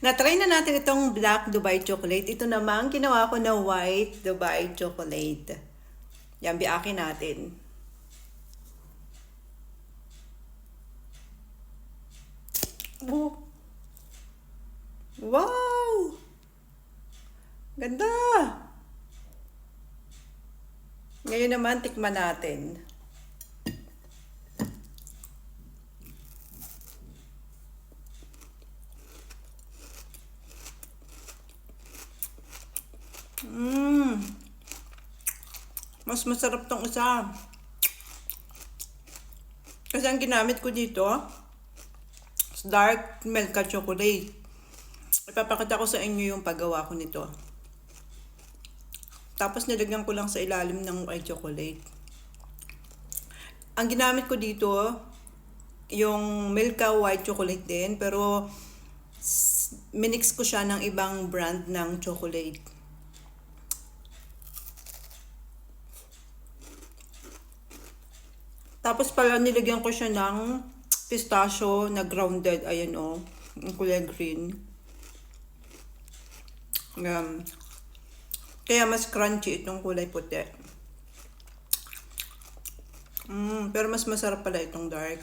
Na-try na natin itong black Dubai chocolate. Ito naman, ginawa ko na white Dubai chocolate. Yan, biakin natin. Oh. Wow! Ganda! Ngayon naman, tikman natin. Mas masarap tong isa. Kasi ang ginamit ko dito, dark Milka chocolate. Ipapakita ko sa inyo yung paggawa ko nito. Tapos nilagyan ko lang sa ilalim ng white chocolate. Ang ginamit ko dito, yung Milka white chocolate din, pero minix ko siya ng ibang brand ng chocolate. Tapos pala nilagyan ko siya ng pistachio na grounded. Ayan o, yung kulay green. Kaya mas crunchy itong kulay puti. Pero mas masarap pala itong dark.